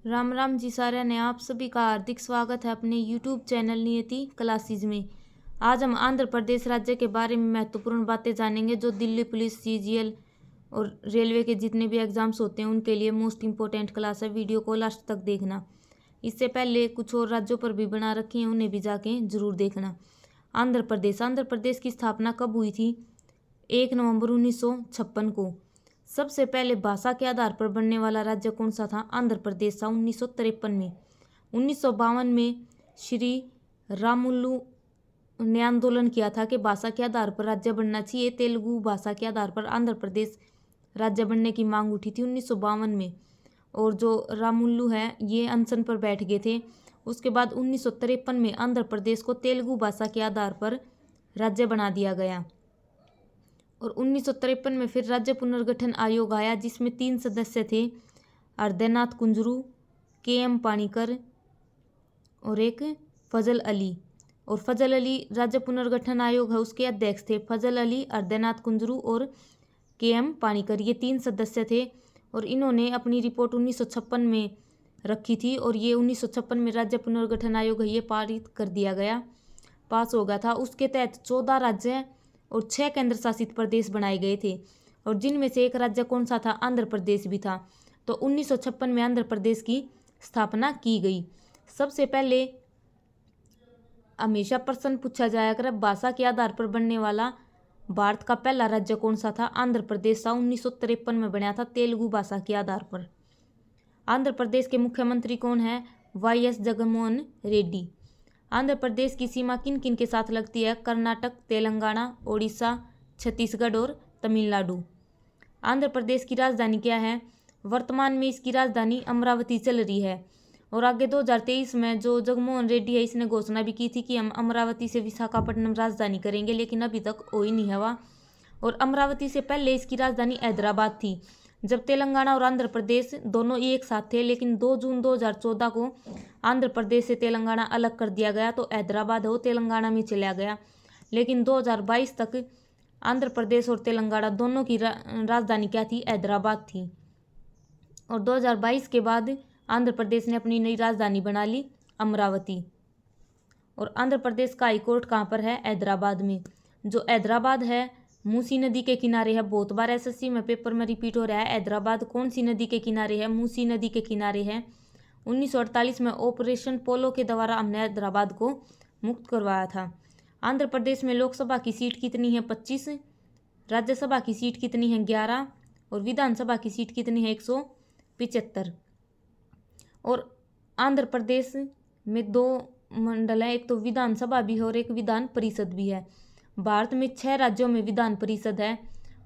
राम राम जी सारे ने आप सभी का हार्दिक स्वागत है अपने YouTube चैनल नियति क्लासेस में। आज हम आंध्र प्रदेश राज्य के बारे में महत्वपूर्ण बातें जानेंगे जो दिल्ली पुलिस, CGL और रेलवे के जितने भी एग्जाम्स होते हैं उनके लिए मोस्ट इम्पोर्टेंट क्लास है। वीडियो को लास्ट तक देखना। इससे पहले कुछ और राज्यों पर भी बना रखी हैं, उन्हें भी जाके जरूर देखना। आंध्र प्रदेश की स्थापना कब हुई थी? 1 नवंबर 1956 को। सबसे पहले भाषा के आधार पर बनने वाला राज्य कौन सा था? आंध्र प्रदेश था 1953 में। 1952 में श्री रामुलु ने आंदोलन किया था कि भाषा के आधार पर राज्य बनना चाहिए। तेलुगु भाषा के आधार पर आंध्र प्रदेश राज्य बनने की मांग उठी थी 1952 में, और जो रामुलु है ये अनशन पर बैठ गए थे। उसके बाद 1953 में आंध्र प्रदेश को तेलुगु भाषा के आधार पर राज्य बना दिया गया, और 1953 में फिर राज्य पुनर्गठन आयोग आया जिसमें 3 सदस्य थे, हृदयनाथ कुंजरू, KM पाणिकर और एक फजल अली। और फजल अली राज्य पुनर्गठन आयोग है उसके अध्यक्ष थे। फजल अली, हृदयनाथ कुंजरू और KM पाणिकर ये 3 सदस्य थे, और इन्होंने अपनी रिपोर्ट 1956 में रखी थी, और ये 1956 में राज्य पुनर्गठन आयोग है ये पारित कर दिया गया, पास हो गया था। उसके तहत 14 राज्य और 6 केंद्र शासित प्रदेश बनाए गए थे, और जिनमें से एक राज्य कौन सा था? आंध्र प्रदेश भी था। तो 1956 में आंध्र प्रदेश की स्थापना की गई। सबसे पहले हमेशा प्रश्न पूछा जाया कर, भाषा के आधार पर बनने वाला भारत का पहला राज्य कौन सा था? आंध्र प्रदेश था। 1953 में बना था तेलुगु भाषा के आधार पर। आंध्र प्रदेश के मुख्यमंत्री कौन है? YS जगनमोहन रेड्डी। आंध्र प्रदेश की सीमा किन किन के साथ लगती है? कर्नाटक, तेलंगाना, ओडिशा, छत्तीसगढ़ और तमिलनाडु। आंध्र प्रदेश की राजधानी क्या है? वर्तमान में इसकी राजधानी अमरावती चल रही है, और आगे 2023 में जो जगनमोहन रेड्डी है इसने घोषणा भी की थी कि हम अमरावती से विशाखापट्टनम राजधानी करेंगे, लेकिन अभी तक हो ही नहीं हुआ। और अमरावती से पहले इसकी राजधानी हैदराबाद थी। जब तेलंगाना और आंध्र प्रदेश दोनों एक साथ थे, लेकिन 2 जून 2014 को आंध्र प्रदेश से तेलंगाना अलग कर दिया गया, तो हैदराबाद हो तेलंगाना में चला गया। लेकिन 2022 तक आंध्र प्रदेश और तेलंगाना दोनों की राजधानी क्या थी? हैदराबाद थी। और 2022 के बाद आंध्र प्रदेश ने अपनी नई राजधानी बना ली, अमरावती। और आंध्र प्रदेश का हाईकोर्ट कहाँ पर है? हैदराबाद में। जो हैदराबाद है मूसी नदी के किनारे है। बहुत बार SSC में पेपर में रिपीट हो रहा है। हैदराबाद कौन सी नदी के किनारे है? मूसी नदी के किनारे है। 1948 में ऑपरेशन पोलो के द्वारा हमने हैदराबाद को मुक्त करवाया था। आंध्र प्रदेश में लोकसभा की सीट कितनी है? 25। राज्यसभा की सीट कितनी है? 11। और विधानसभा की सीट कितनी है? 175। और आंध्र प्रदेश में 2 मंडल है, एक तो विधानसभा भी है और एक विधान परिषद भी है। भारत में 6 राज्यों में विधान परिषद है।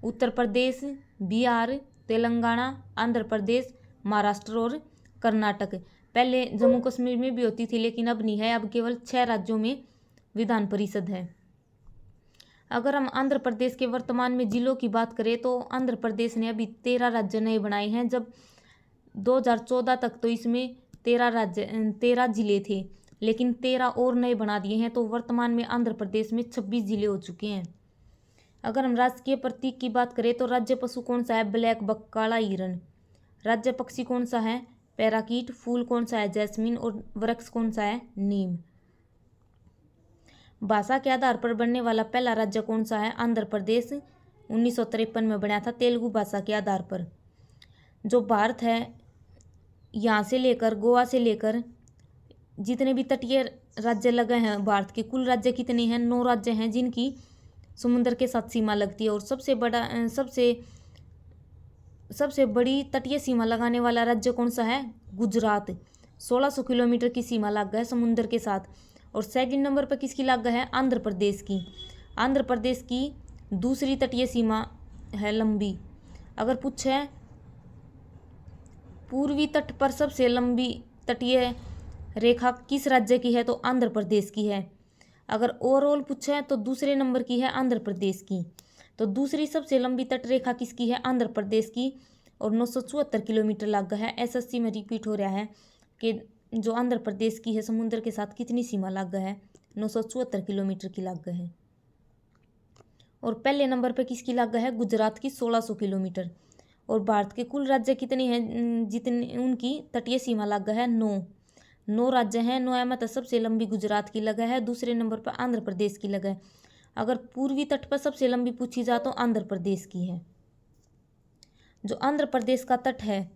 उत्तर प्रदेश, बिहार, तेलंगाना, आंध्र प्रदेश, महाराष्ट्र और कर्नाटक। पहले जम्मू कश्मीर में भी होती थी, लेकिन अब नहीं है। अब केवल 6 राज्यों में विधान परिषद है। अगर हम आंध्र प्रदेश के वर्तमान में जिलों की बात करें तो आंध्र प्रदेश ने अभी 13 राज्य नए बनाए हैं। जब 2014 तक तो इसमें 13 जिले थे, लेकिन 13 और नए बना दिए हैं, तो वर्तमान में आंध्र प्रदेश में 26 जिले हो चुके हैं। अगर हम राजकीय प्रतीक की बात करें तो राज्य पशु कौन सा है? ब्लैक बक, काला हिरन। राज्य पक्षी कौन सा है? पैराकीट। फूल कौन सा है? जैस्मिन। और वृक्ष कौन सा है? नीम। भाषा के आधार पर बनने वाला पहला राज्य कौन सा है? आंध्र प्रदेश। 1953 में बना था तेलुगु भाषा के आधार पर। जो भारत है, यहाँ से लेकर गोवा से लेकर जितने भी तटीय राज्य लगे हैं भारत के, कुल राज्य कितने हैं? 9 राज्य हैं जिनकी समुद्र के साथ सीमा लगती है। और सबसे बड़ी तटीय सीमा लगाने वाला राज्य कौन सा है? गुजरात। 1600 किलोमीटर की सीमा लग है समुद्र के साथ। और सेकंड नंबर पर किसकी लग है? आंध्र प्रदेश की। आंध्र प्रदेश की दूसरी तटीय सीमा है लंबी। अगर पूछे पूर्वी तट पर सबसे लंबी तटीय रेखा किस राज्य की है, तो आंध्र प्रदेश की है। अगर ओवरऑल पूछे तो दूसरे नंबर की है आंध्र प्रदेश की। तो दूसरी सबसे लंबी तट रेखा किसकी है? आंध्र प्रदेश की, और 974 किलोमीटर लग है। SSC में रिपीट हो रहा है कि जो आंध्र प्रदेश की है समुद्र के साथ कितनी सीमा लग है? 974 किलोमीटर की लग है। और पहले नंबर पर किसकी लग है? गुजरात की, 1600 किलोमीटर। और भारत के कुल राज्य कितने हैं जितने उनकी तटीय सीमा लगा है 9 राज्य हैं। 9 में तो सबसे लंबी गुजरात की लगा है, दूसरे नंबर पर आंध्र प्रदेश की लगा है। अगर पूर्वी तट पर सबसे लंबी पूछी जाए तो आंध्र प्रदेश की है। जो आंध्र प्रदेश का तट है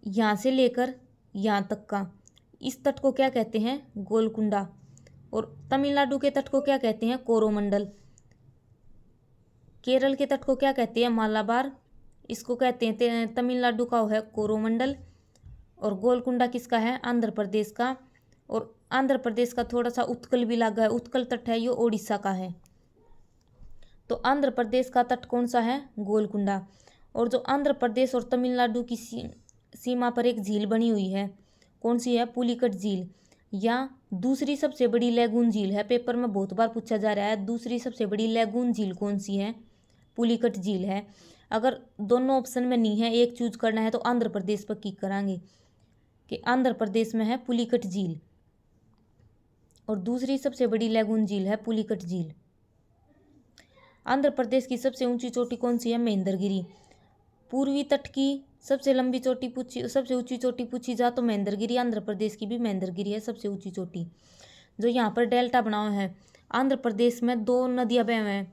यहाँ से लेकर यहाँ तक का, इस तट को क्या कहते हैं? गोलकुंडा। और तमिलनाडु के तट को क्या कहते हैं? कोरोमंडल। केरल के तट को क्या कहते हैं? मालाबार। इसको कहते हैं तमिलनाडु का है कोरोमंडल। और गोलकुंडा किसका है? आंध्र प्रदेश का। और आंध्र प्रदेश का थोड़ा सा उत्कल भी लगा है, उत्कल तट है, ये ओडिशा का है। तो आंध्र प्रदेश का तट कौन सा है? गोलकुंडा। और जो आंध्र प्रदेश और तमिलनाडु की सीमा पर एक झील बनी हुई है, कौन सी है? पुलिकट झील, या दूसरी सबसे बड़ी लैगून झील है। पेपर में बहुत बार पूछा जा रहा है दूसरी सबसे बड़ी लैगून झील कौन सी है? पुलिकट झील है। अगर दोनों ऑप्शन में नहीं है, एक चूज करना है, तो आंध्र प्रदेश पर क्लिक करांगे कि आंध्र प्रदेश में है पुलिकट झील और दूसरी सबसे बड़ी लैगून झील है पुलिकट झील। आंध्र प्रदेश की सबसे ऊंची चोटी कौन सी है? महेंद्रगिरी। पूर्वी तट की सबसे ऊंची चोटी पूछी जा तो महेंद्रगिरी। आंध्र प्रदेश की भी महेंद्रगिरी है सबसे ऊंची चोटी। जो यहाँ पर डेल्टा बना हुआ है, आंध्र प्रदेश में 2 नदियाँ बह हुए हैं।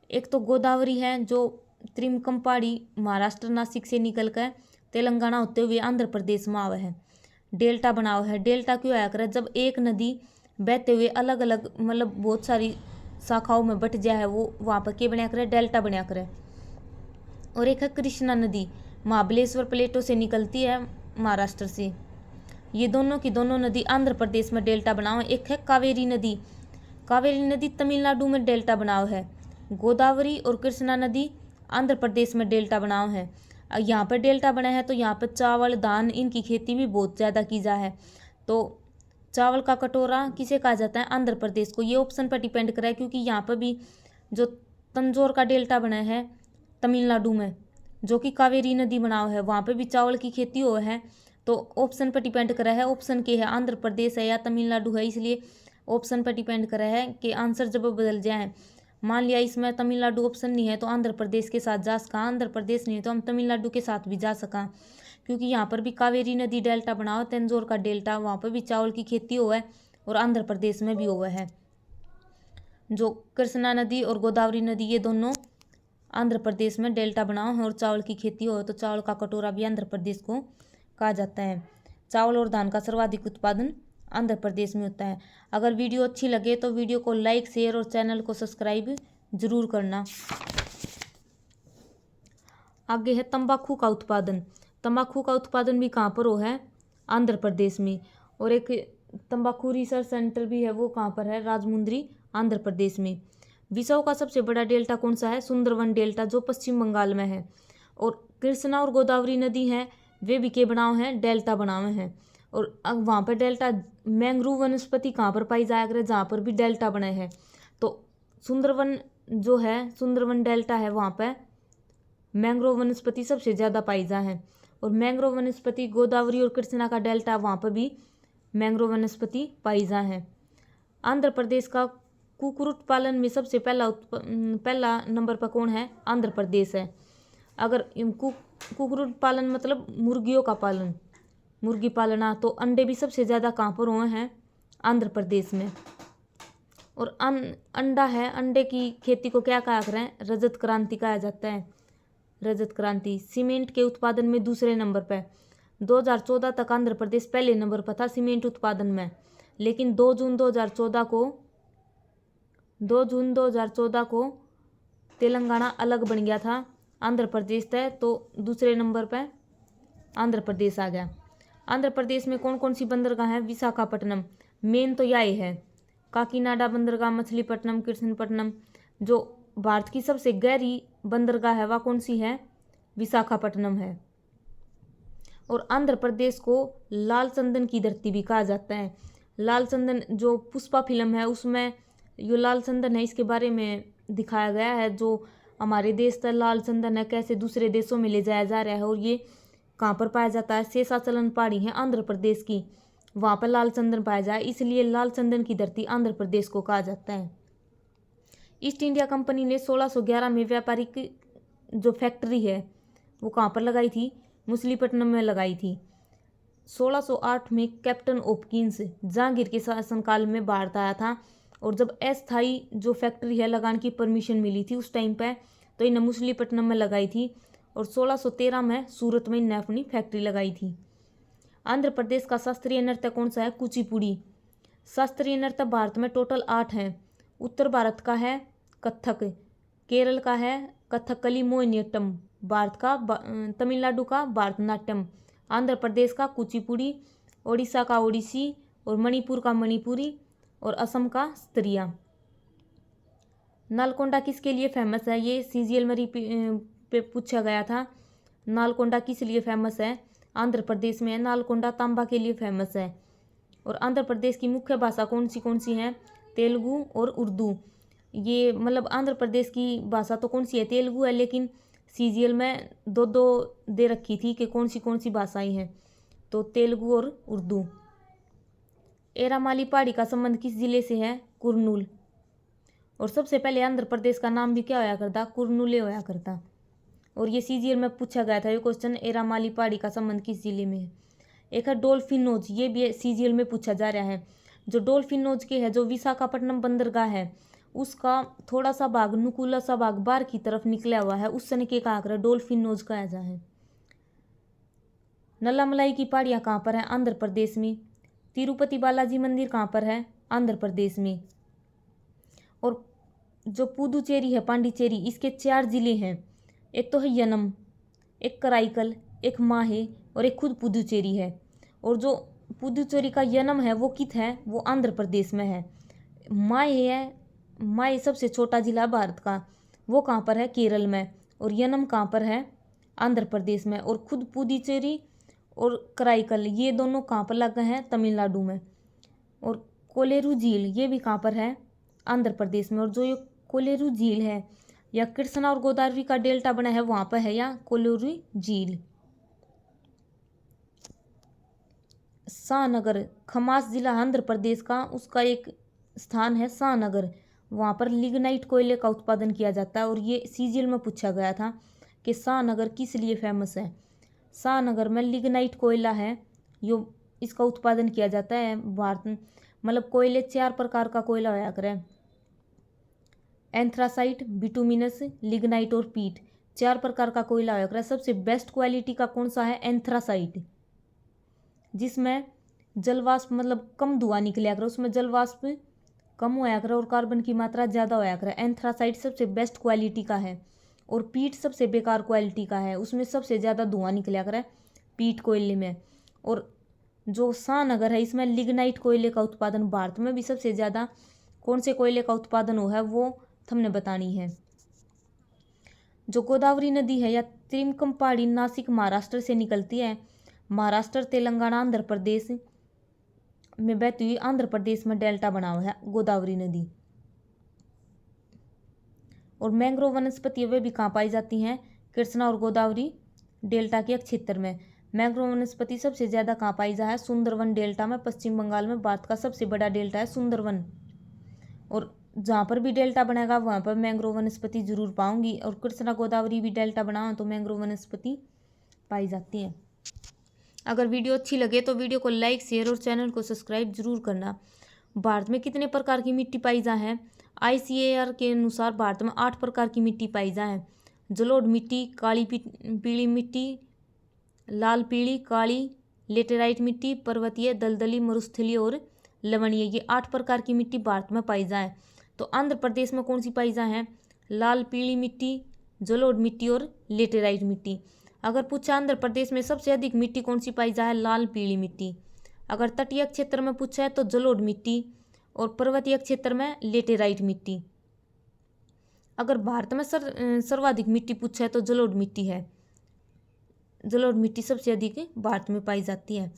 एक तो गोदावरी है जो त्रिमकमपाड़ी महाराष्ट्र नासिक से निकल कर तेलंगाना होते हुए आंध्र प्रदेश में आवा है। डेल्टा बना हुआ है। डेल्टा क्यों आया करे? जब एक नदी बहते हुए अलग अलग मतलब बहुत सारी शाखाओं में बट जाए है, वो वहाँ पर क्या बना करे? डेल्टा बना करे। और एक है कृष्णा नदी, महाबलेश्वर प्लेटों से निकलती है महाराष्ट्र से। ये दोनों की दोनों नदी आंध्र प्रदेश में डेल्टा बनाओ। एक है कावेरी नदी, कावेरी नदी तमिलनाडु में डेल्टा बनाओ है। गोदावरी और कृष्णा नदी आंध्र प्रदेश में डेल्टा बनाओ है। यहाँ पर डेल्टा बना है तो यहाँ पर चावल धान इनकी खेती भी बहुत ज़्यादा की जा है। तो चावल का कटोरा किसे कहा जाता है? आंध्र प्रदेश को। ये ऑप्शन पर डिपेंड करा है क्योंकि यहाँ पर भी जो तंजौर का डेल्टा बना है तमिलनाडु में, जो कि कावेरी नदी बनाओ है, वहाँ पे भी चावल की खेती हो है। तो ऑप्शन पर डिपेंड करा है, ऑप्शन के है आंध्र प्रदेश है या तमिलनाडु है, इसलिए ऑप्शन पर डिपेंड करा है कि आंसर जब बदल जाए। मान लिया इसमें तमिलनाडु ऑप्शन नहीं है तो आंध्र प्रदेश के साथ जा सका, आंध्र प्रदेश नहीं है तो हम तमिलनाडु के साथ भी जा सका, क्योंकि यहाँ पर भी कावेरी नदी डेल्टा बनाओ, तंजौर का डेल्टा, वहाँ पर भी चावल की खेती हो है और आंध्र प्रदेश में भी हुआ है। जो कृष्णा नदी और गोदावरी नदी ये दोनों आंध्र प्रदेश में डेल्टा बनाओ है और चावल की खेती हो तो चावल का कटोरा भी आंध्र प्रदेश को कहा जाता है। चावल और धान का सर्वाधिक उत्पादन आंध्र प्रदेश में होता है। अगर वीडियो अच्छी लगे तो वीडियो को लाइक, शेयर और चैनल को सब्सक्राइब जरूर करना। आगे है तंबाकू का उत्पादन। तंबाकू का उत्पादन भी कहाँ पर हो है? आंध्र प्रदेश में। और एक तंबाकू रिसर्च सेंटर भी है, वो कहाँ पर है? राजमुंद्री, आंध्र प्रदेश में। विश्व का सबसे बड़ा डेल्टा कौन सा है? सुंदरवन डेल्टा, जो पश्चिम बंगाल में है। और कृष्णा और गोदावरी नदी हैं, वे भी के बनाव हैं? डेल्टा बनाव हैं। और वहाँ पर डेल्टा मैंग्रोव वनस्पति कहाँ पर पाई जाया करे? जहाँ पर भी डेल्टा बने हैं। तो सुंदरवन जो है, सुंदरवन डेल्टा है, वहाँ पर मैंग्रोव वनस्पति सबसे ज़्यादा पाई जा है। और मैंग्रोव वनस्पति गोदावरी और कृष्णा का डेल्टा, वहाँ पर भी मैंग्रोव वनस्पति पाई जा है। आंध्र प्रदेश का कुक्कुट पालन में सबसे पहला नंबर पर कौन है? आंध्र प्रदेश है। अगर कुक्कुट पालन मतलब मुर्गियों का पालन, मुर्गी पालना, तो अंडे भी सबसे ज़्यादा कहाँ पर हुए हैं? आंध्र प्रदेश में। और अंडा है, अंडे की खेती को क्या कहा करें? रजत क्रांति कहा जाता है, रजत क्रांति। सीमेंट के उत्पादन में दूसरे नंबर पर। 2014 तक आंध्र प्रदेश पहले नंबर पर था सीमेंट उत्पादन में, लेकिन 2 जून 2014 को तेलंगाना अलग बन गया था आंध्र प्रदेश से, तो दूसरे नंबर पर आंध्र प्रदेश आ गया। आंध्र प्रदेश में कौन कौन सी बंदरगाह है? विशाखापट्टनम मेन तो यही है, काकीनाडा बंदरगाह, मछलीपट्टनम, कृष्णपट्टनम। जो भारत की सबसे गहरी बंदरगाह है वह कौन सी है? विशाखापट्टनम है। और आंध्र प्रदेश को लाल चंदन की धरती भी कहा जाता है। लाल चंदन, जो पुष्पा फिल्म है उसमें जो लाल चंदन है इसके बारे में दिखाया गया है, जो हमारे देश का लाल चंदन है कैसे दूसरे देशों में ले जाया जा रहा है। और ये कहाँ पर पाया जाता है? शेषाचलन पहाड़ी है आंध्र प्रदेश की, वहाँ पर लाल चंदन पाया जाए, इसलिए लाल चंदन की धरती आंध्र प्रदेश को कहा जाता है। ईस्ट इंडिया कंपनी ने 1611 में व्यापारिक जो फैक्ट्री है वो कहाँ पर लगाई थी? मछलीपट्टनम में लगाई थी। 1608 में कैप्टन हॉपकिंस जहांगीर के शासनकाल में भारत आया था, और जब अस्थायी जो फैक्ट्री है लगाने की परमिशन मिली थी उस टाइम पे, तो इन्हें मछलीपट्टनम में लगाई थी। और 1613 में सूरत में इन्हें अपनी फैक्ट्री लगाई थी। आंध्र प्रदेश का शास्त्रीय नृत्य कौन सा है? कुचिपुड़ी। शास्त्रीय नृत्य भारत में टोटल 8 हैं। उत्तर भारत का है कथक, केरल का है कथकली मोहिनीअट्टम, भारत का तमिलनाडु का भारतनाट्यम, आंध्र प्रदेश का कुचिपुड़ी, ओडिशा का ओडिसी, और मणिपुर का मणिपुरी, और असम का स्त्रिया। नालकोंडा किसके लिए फेमस है? ये सीजीएल में पे पूछा गया था। नालकोंडा किस लिए फेमस है? आंध्र प्रदेश में है नालकोंडा, तांबा के लिए फेमस है। और आंध्र प्रदेश की मुख्य भाषा कौन सी हैं? तेलुगु और उर्दू। ये मतलब आंध्र प्रदेश की भाषा तो कौन सी है? तेलुगु है, लेकिन सीजीएल में दो दे रखी थी कि कौन सी भाषाएं हैं, तो तेलुगु और उर्दू। एरामाली पहाड़ी का संबंध किस जिले से है? कुर्नूल। और सबसे पहले आंध्र प्रदेश का नाम भी क्या होया करता? कुर्नूले होया करता। और ये सीजीएल में पूछा गया था ये क्वेश्चन, एरामाली पहाड़ी का संबंध किस जिले में है? एक है डोल्फिन नोज, ये भी सीजीएल में पूछा जा रहा है। जो डोल्फिन नोज के है, जो विशाखापट्टनम बंदरगाह है, उसका थोड़ा सा भाग, नुकीला सा भाग बाहर की तरफ निकला हुआ है, उस सन के कहा कर डोल्फिन नोज कहा जा है। नल्लामलाई की पहाड़ियाँ कहाँ पर है? आंध्र प्रदेश में। तिरुपति बालाजी मंदिर कहाँ पर है? आंध्र प्रदेश में। और जो पुदुचेरी है, पांडिचेरी, इसके 4 जिले हैं। एक तो है यनम, एक कराईकल, एक माहे, और एक खुद पुदुचेरी है। और जो पुदुचेरी का यनम है वो कित है? वो आंध्र प्रदेश में है। माहे है, माहे सबसे छोटा जिला भारत का, वो कहाँ पर है? केरल में। और यनम कहाँ पर है? आंध्र प्रदेश में। और खुद पुदुचेरी और कराईकल ये दोनों कहाँ पर लगे हैं? तमिलनाडु में। और कोलेरू झील ये भी कहाँ पर है? आंध्र प्रदेश में। और जो ये कोलेरू झील है या कृष्णा और गोदावरी का डेल्टा बना है वहाँ पर है या कोलेरू झील। शाहनगर, खमास जिला आंध्र प्रदेश का, उसका एक स्थान है शाहनगर, वहाँ पर लिग्नाइट कोयले का उत्पादन किया जाता है। और ये सीजीएल में पूछा गया था कि शाहनगर किस लिए फेमस है? शाहनगर में लिग्नाइट कोयला है, जो इसका उत्पादन किया जाता है। भारत मतलब कोयले 4 प्रकार का कोयला होया करे, एंथ्रासाइट, बिटुमिनस, लिग्नाइट और पीट, 4 प्रकार का कोयला होया करे। सबसे बेस्ट क्वालिटी का कौन सा है? एंथ्रासाइट, जिसमें जलवाष्प मतलब कम धुआं निकला करे, उसमें जलवाष्प कम होया करे और कार्बन की मात्रा ज़्यादा होया करे। एंथ्रासाइट सबसे बेस्ट क्वालिटी का है। और पीट सबसे बेकार क्वालिटी का है, उसमें सबसे ज़्यादा धुआं निकला करे पीट कोयले में। और जो शाहनगर है इसमें लिग्नाइट कोयले का उत्पादन, भारत में भी सबसे ज़्यादा कौन से कोयले का उत्पादन हो है वो हमने बतानी है। जो गोदावरी नदी है या त्रिमकम पहाड़ी नासिक महाराष्ट्र से निकलती है, महाराष्ट्र, तेलंगाना, आंध्र प्रदेश में बहती हुई आंध्र प्रदेश में डेल्टा बना हुआ है गोदावरी नदी। और मैंग्रोव वनस्पति वे भी कहाँ पाई जाती हैं? कृष्णा और गोदावरी डेल्टा के क्षेत्र में। मैंग्रोव वनस्पति सबसे ज़्यादा कहाँ पाई जा है? सुंदरवन डेल्टा में, पश्चिम बंगाल में। भारत का सबसे बड़ा डेल्टा है सुंदरवन। और जहाँ पर भी डेल्टा बनेगा वहाँ पर मैंग्रोव वनस्पति जरूर पाऊंगी। और कृष्णा गोदावरी भी डेल्टा बना तो मैंग्रोव वनस्पति पाई जाती है। अगर वीडियो अच्छी लगे तो वीडियो को लाइक, शेयर और चैनल को सब्सक्राइब जरूर करना। भारत में कितने प्रकार की मिट्टी पाई जा है? ICAR के अनुसार भारत में 8 प्रकार की मिट्टी पाई जा है। जलोढ़ मिट्टी, काली पीली मिट्टी, लाल पीली, काली, लेटेराइट मिट्टी, पर्वतीय, दलदली, मरुस्थलीय और लवणीय, ये 8 प्रकार की मिट्टी भारत में पाई जाए। तो आंध्र प्रदेश में कौन सी पाई जा है? लाल पीली मिट्टी, जलोढ़ मिट्टी और लेटेराइट मिट्टी। अगर पूछा आंध्र प्रदेश में सबसे अधिक मिट्टी कौन सी पाई जा है? लाल पीली मिट्टी। अगर तटीय क्षेत्र में पूछा है तो जलोढ़ मिट्टी, और पर्वतीय क्षेत्र में लेटेराइट मिट्टी। अगर भारत में सर्वाधिक मिट्टी पूछा है तो जलोढ़ मिट्टी है। जलोढ़ मिट्टी सबसे अधिक भारत में पाई जाती है।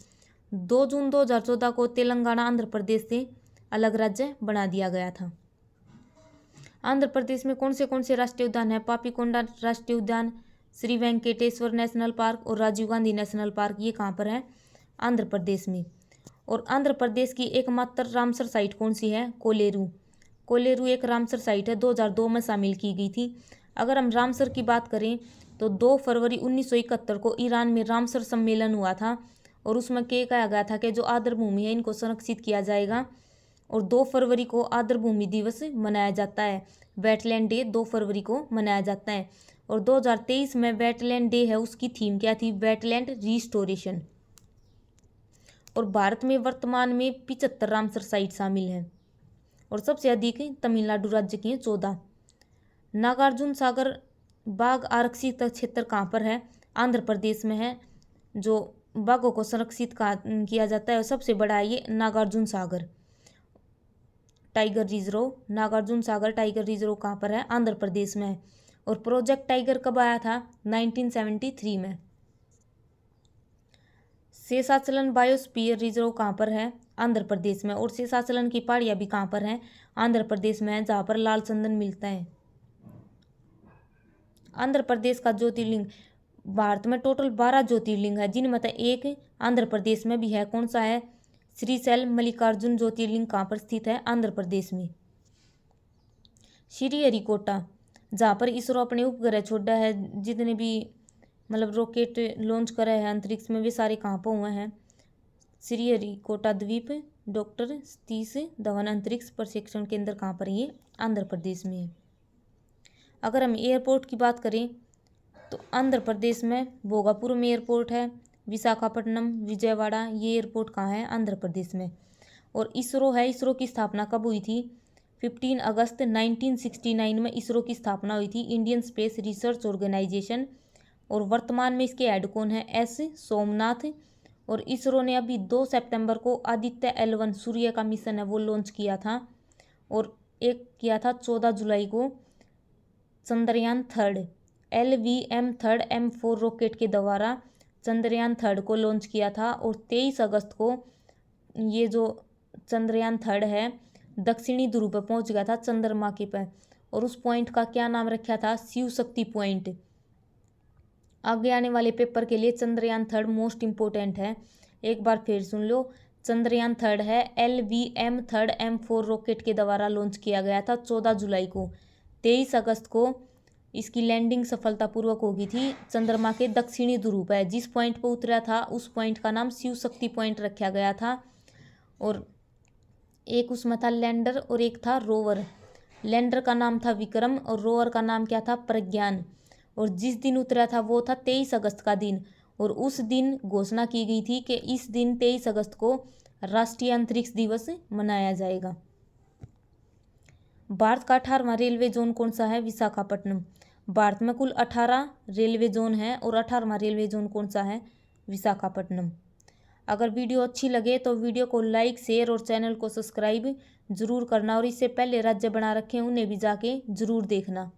2 जून 2014 को तेलंगाना आंध्र प्रदेश से अलग राज्य बना दिया गया था। आंध्र प्रदेश में कौन से राष्ट्रीय उद्यान है? पापीकोंडा राष्ट्रीय उद्यान, श्री वेंकटेश्वर नेशनल पार्क और राजीव गांधी नेशनल पार्क, ये कहाँ पर है? आंध्र प्रदेश में। और आंध्र प्रदेश की एकमात्र रामसर साइट कौन सी है? कोलेरू। कोलेरू एक रामसर साइट है, 2002 में शामिल की गई थी। अगर हम रामसर की बात करें तो 2 फरवरी 1971 को ईरान में रामसर सम्मेलन हुआ था और उसमें कहा गया था कि जो आर्द्र भूमि है इनको संरक्षित किया जाएगा। और 2 फरवरी को आर्द्र भूमि दिवस मनाया जाता है। वेटलैंड डे 2 फरवरी को मनाया जाता है। और 2023 में वेटलैंड डे है, उसकी थीम क्या थी? Wetland restoration. और भारत में वर्तमान में 75 रामसर साइट शामिल हैं और सबसे अधिक तमिलनाडु राज्य की 14। नागार्जुन सागर बाघ आरक्षित क्षेत्र कहाँ पर है? आंध्र प्रदेश में है। जो बाघों को संरक्षित किया जाता है और सबसे बड़ा है ये Nagarjuna Sagar tiger reserve. Nagarjuna Sagar tiger reserve कहाँ पर है? आंध्र प्रदेश में है। और प्रोजेक्ट टाइगर कब आया था? 1973 में। शेषाचलन बायोस्फीयर रिजर्व कहाँ पर है? आंध्र प्रदेश में। और शेषाचलन की पहाड़ियाँ भी कहाँ पर हैं? आंध्र प्रदेश में है, जहाँ पर लाल चंदन मिलता है। आंध्र प्रदेश का ज्योतिर्लिंग, भारत में टोटल 12 ज्योतिर्लिंग है, जिनमें से एक आंध्र प्रदेश में भी है। कौन सा है? श्रीशैल मल्लिकार्जुन ज्योतिर्लिंग कहाँ पर स्थित है? आंध्र प्रदेश में। श्रीहरिकोटा, जहाँ पर इसरो अपने उपग्रह छोड़ा है, जितने भी मतलब रॉकेट लॉन्च करे हैं अंतरिक्ष में, वे सारे कहाँ पर हुए हैं? श्रीहरिकोटा द्वीप डॉक्टर सतीश धवन अंतरिक्ष प्रशिक्षण केंद्र कहाँ पर? ये आंध्र प्रदेश में है। अगर हम एयरपोर्ट की बात करें तो आंध्र प्रदेश में भोगापुरम में एयरपोर्ट है, विशाखापट्टनम, विजयवाड़ा, ये एयरपोर्ट कहाँ है? आंध्र प्रदेश में। और इसरो है, इसरो की स्थापना कब हुई थी? 15 अगस्त 1969 में इसरो की स्थापना हुई थी, इंडियन स्पेस रिसर्च ऑर्गेनाइजेशन। और वर्तमान में इसके हेड कौन है? एस सोमनाथ। और इसरो ने अभी 2 सितंबर को आदित्य L1 सूर्य का मिशन है वो लॉन्च किया था। और एक किया था 14 जुलाई को चंद्रयान 3 LVM 3 M4 रॉकेट के द्वारा चंद्रयान 3 को लॉन्च किया था। और 23 अगस्त को ये जो चंद्रयान 3 है दक्षिणी ध्रुव पर पहुंच गया था, चंद्रमा के पर। और उस पॉइंट का क्या नाम रखा था? शिव शक्ति पॉइंट। आगे आने वाले पेपर के लिए चंद्रयान 3 मोस्ट इम्पोर्टेंट है, एक बार फिर सुन लो। चंद्रयान 3 है LVM 3 M4 रॉकेट के द्वारा लॉन्च किया गया था 14 जुलाई को। 23 अगस्त को इसकी लैंडिंग सफलतापूर्वक हो गई थी चंद्रमा के दक्षिणी ध्रुव पर। जिस पॉइंट पर उतरा था उस पॉइंट का नाम शिव शक्ति पॉइंट रखा गया था। और एक उसमें था लैंडर और एक था रोवर। लैंडर का नाम था विक्रम और रोवर का नाम क्या था? प्रज्ञान। और जिस दिन उतरा था वो था 23 अगस्त का दिन। और उस दिन घोषणा की गई थी कि इस दिन 23 अगस्त को राष्ट्रीय अंतरिक्ष दिवस मनाया जाएगा। भारत का 18वां रेलवे जोन कौन सा है? विशाखापट्टनम। भारत में कुल 18 रेलवे जोन है और 18वां रेलवे जोन कौन सा है? विशाखापट्टनम। अगर वीडियो अच्छी लगे तो वीडियो को लाइक, शेयर और चैनल को सब्सक्राइब जरूर करना। और इससे पहले राज्य बना रखे हैं उन्हें भी जाके जरूर देखना।